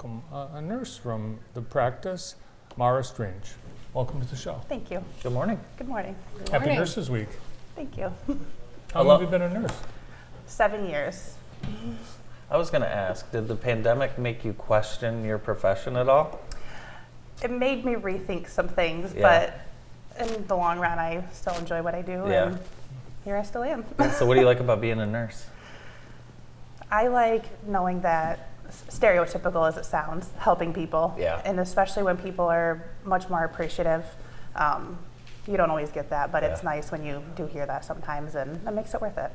A nurse from the practice, Mara Strange. Welcome to the show. Thank you. Good morning. Good morning. Happy Nurses Week. Thank you. How long have you been a nurse? 7 years. I was going to ask, did the pandemic make you question your profession at all? It made me rethink some things, Yeah. but in the long run, I still enjoy what I do, Yeah. and here I still am. So what do you like about being a nurse? I like knowing that, stereotypical as it sounds, helping people. Yeah. And especially when people are much more appreciative. You don't always get that, but it's Yeah. nice when you do hear that sometimes, and it makes it worth it.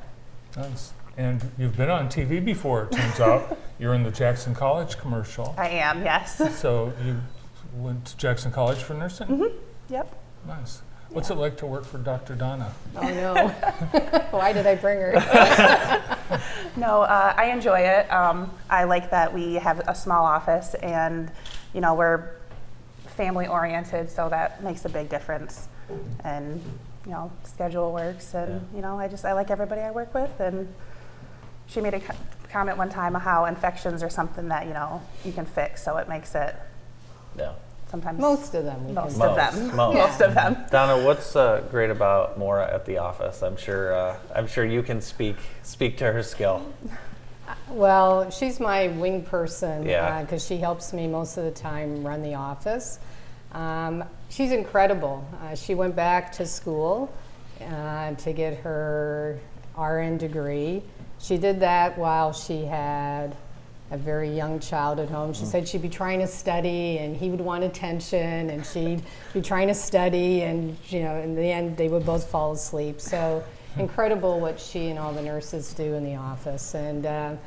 Nice. And you've been on TV before, it turns out. You're in the Jackson College commercial. I am, yes. So you went to Jackson College for nursing? Yep. Nice. What's it like to work for Dr. Donna? Oh no. Why did I bring her? No, I enjoy it. I like that we have a small office, and we're family oriented, so that makes a big difference. And schedule works, and I like everybody I work with. And she made a comment one time how infections are something that you can fix, so it makes it Yeah. sometimes Most of them. most Most, of them most. most of them. Donna, what's great about Maura at the office? I'm sure you can speak to her skill. Well, she's my wing person Yeah. because she helps me most of the time run the office. She's incredible. She went back to school to get her RN degree. She did that while she had a very young child at home. She said she'd be trying to study and he would want attention, and she'd be trying to study, and in the end they would both fall asleep. So incredible what she and all the nurses do in the office. And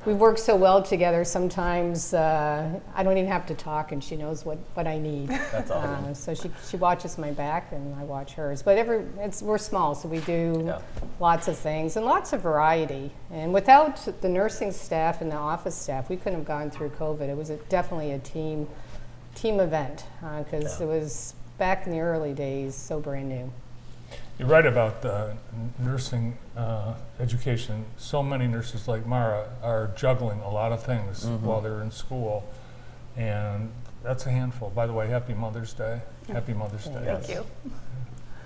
we work so well together. Sometimes I don't even have to talk, and she knows what I need. That's awesome. So she watches my back, and I watch hers. But we're small, so we do lots of things and lots of variety. And without the nursing staff and the office staff, we couldn't have gone through COVID. It was definitely a team event because it was back in the early days, so brand new. You're right about the nursing education. So many nurses like Mara are juggling a lot of things while they're in school, and that's a handful. By the way, happy Mother's Day. Happy Mother's Day. Thank you.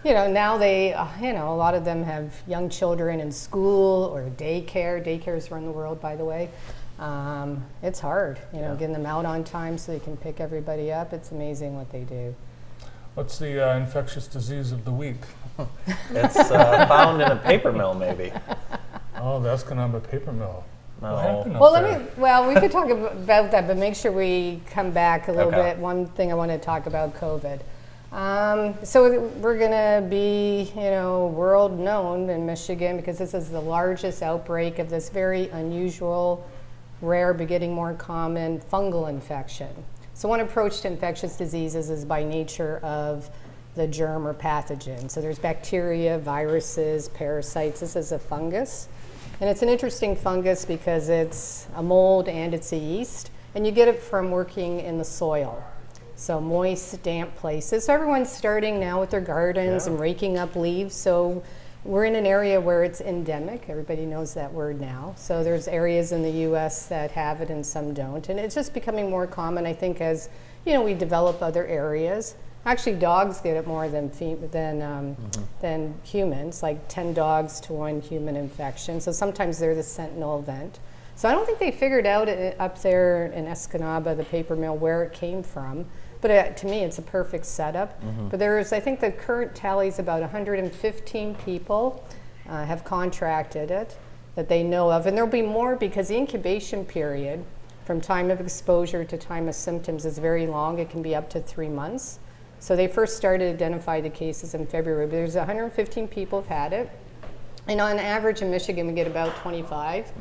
Now they, a lot of them have young children in school or daycare. Daycares run the world, by the way. It's hard, getting them out on time so they can pick everybody up. It's amazing what they do. What's the infectious disease of the week? It's found in a paper mill, maybe. Oh, that's going to have a paper mill. No. What happened up Well, there? we could talk about that, but make sure we come back a little Okay. bit. One thing I want to talk about COVID. So we're going to be, world known in Michigan because this is the largest outbreak of this very unusual, rare, but getting more common fungal infection. So one approach to infectious diseases is by nature of the germ or pathogen. So there's bacteria, viruses, parasites. This is a fungus. And it's an interesting fungus because it's a mold and it's a yeast. And you get it from working in the soil. So moist, damp places. So everyone's starting now with their gardens and raking up leaves. So we're in an area where it's endemic. Everybody knows that word now. So there's areas in the U.S. that have it and some don't. And it's just becoming more common, I think, as we develop other areas. Actually, dogs get it more than humans, like 10 dogs to 1 human infection. So sometimes they're the sentinel event. So I don't think they figured out up there in Escanaba, the paper mill, where it came from. But to me, it's a perfect setup. But I think the current tally is about 115 people have contracted it that they know of. And there'll be more because the incubation period from time of exposure to time of symptoms is very long. It can be up to 3 months. So they first started identifying the cases in February, but there's 115 people have had it. And on average in Michigan, we get about 25.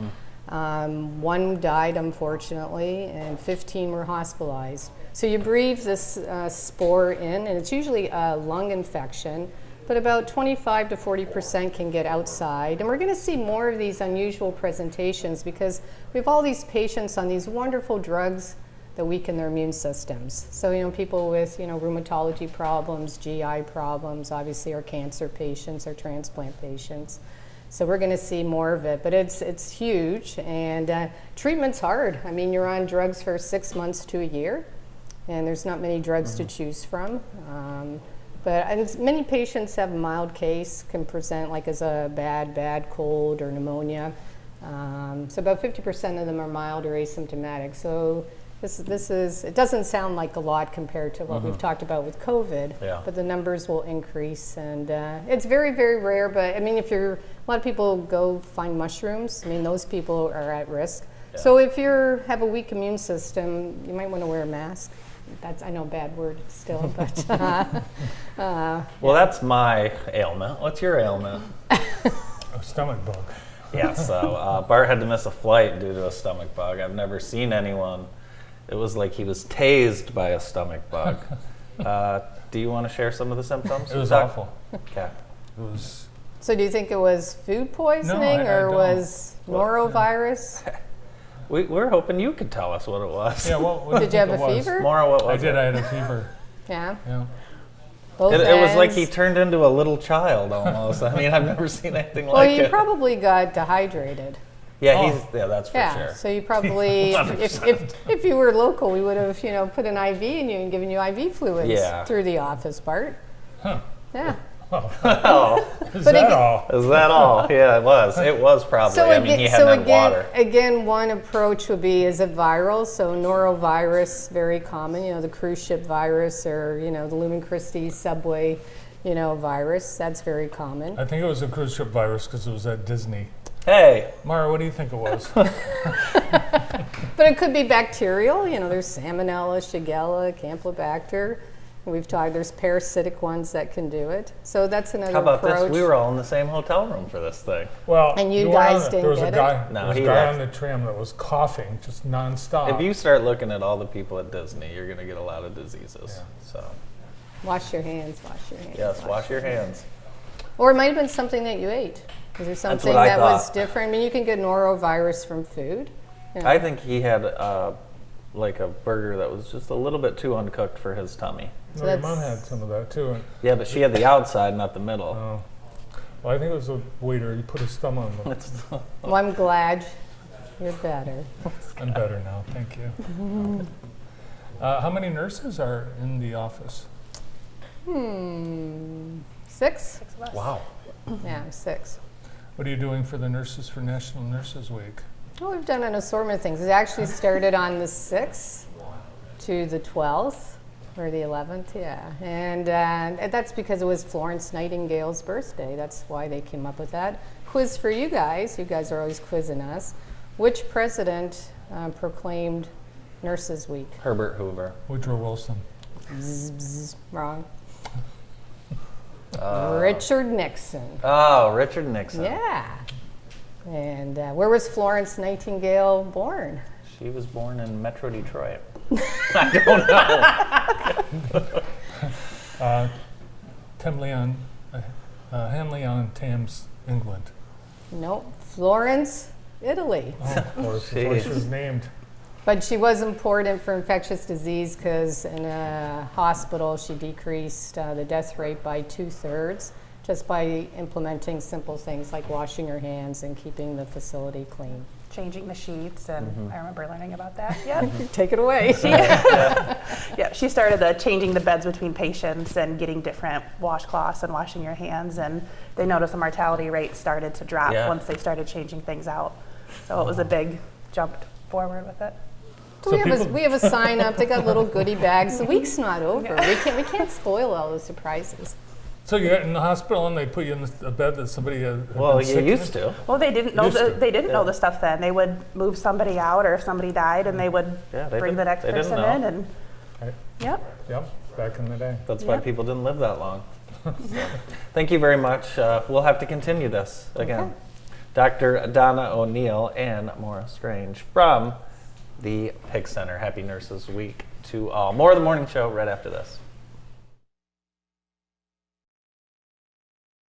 1 died, unfortunately, and 15 were hospitalized. So you breathe this spore in, and it's usually a lung infection, but about 25 to 40% can get outside. And we're going to see more of these unusual presentations because we have all these patients on these wonderful drugs that weaken their immune systems. So, people with, rheumatology problems, GI problems, obviously our cancer patients, our transplant patients. So we're going to see more of it, but it's huge, and treatment's hard. I mean, you're on drugs for 6 months to a year, and there's not many drugs to choose from. But many patients have a mild case, can present like as a bad cold or pneumonia. So about 50% of them are mild or asymptomatic. So this is, it doesn't sound like a lot compared to what we've talked about with COVID, but the numbers will increase, and it's very, very rare. But I mean, a lot of people go find mushrooms. I mean, those people are at risk. Yeah. So if you have a weak immune system, you might want to wear a mask. That's, I know, a bad word still, but. Well, that's my ailment. What's your ailment? A stomach bug. Yeah, so Bart had to miss a flight due to a stomach bug. I've never seen anyone. It was like he was tased by a stomach bug. Do you want to share some of the symptoms? It was awful. Okay. It was. So do you think it was food poisoning or was norovirus? We're hoping you could tell us what it was. Yeah, what did you have a fever? Maura, what was I did. I had a fever. Yeah. Yeah. It was like he turned into a little child almost. I mean, I've never seen anything like it. Well, you probably got dehydrated. Yeah, that's for sure. So you probably, if you were local, we would have, put an IV in you and given you IV fluids through the office, Bart. Huh. Yeah. Oh. Is that all? Is that all? Yeah, it was. It was probably. I mean, he hadn't had water. Again, one approach would be, is it viral? So norovirus, very common, the cruise ship virus, or, the Lumen Christi subway, virus. That's very common. I think it was a cruise ship virus because it was at Disney. Hey. Mara, what do you think it was? But it could be bacterial. There's Salmonella, Shigella, Campylobacter. We've talked, there's parasitic ones that can do it. So that's another approach. How about this? We were all in the same hotel room for this thing. Well, and you guys didn't there was get a guy, it? there was a guy on the tram that was coughing just nonstop. If you start looking at all the people at Disney, you're going to get a lot of diseases. Yeah. So, wash your hands, wash your hands. Yes, wash your hands. Or it might have been something that you ate. Is there something that was different? I mean, you can get norovirus from food. I think he had like a burger that was just a little bit too uncooked for his tummy. So my mom had some of that too. Yeah, but she had the outside, not the middle. Oh. Well, I think it was a waiter. He put his thumb on them. Well, I'm glad you're better. I'm better now, thank you. How many nurses are in the office? 6? 6 of us. Wow. Yeah, 6. What are you doing for the nurses for National Nurses Week? Well, we've done an assortment of things. It actually started on the 6th to the 12th, or the 11th, yeah. And that's because it was Florence Nightingale's birthday. That's why they came up with that. Quiz for you guys. You guys are always quizzing us. Which president proclaimed Nurses Week? Herbert Hoover. Woodrow Wilson. Wrong. Richard Nixon. Oh, Richard Nixon. Yeah. And where was Florence Nightingale born? She was born in Metro Detroit. I don't know. Henley on Thames, England. Nope. Florence, Italy. Oh, of course. That's why she was named. But she was important for infectious disease because in a hospital she decreased the death rate by 2/3 just by implementing simple things like washing your hands and keeping the facility clean. Changing the sheets, and I remember learning about that. Yeah. Take it away. Yeah, she started changing the beds between patients and getting different washcloths and washing your hands, and they noticed the mortality rate started to drop once they started changing things out. So it was a big jump forward with it. So we have a sign up. They got little goodie bags. The week's not over. We can't spoil all the surprises. So you got in the hospital and they put you in a bed that somebody had Well, been you sick used in? to. Well, they didn't know know the stuff then. They would move somebody out, or if somebody died, and they would bring the next person in. And Right. yep. Yep, back in the day. That's why people didn't live that long. Thank you very much. We'll have to continue this again. Okay. Dr. Donna O'Neill and Maura Strange from the PIIC Center. Happy Nurses Week to all. More of the morning show right after this.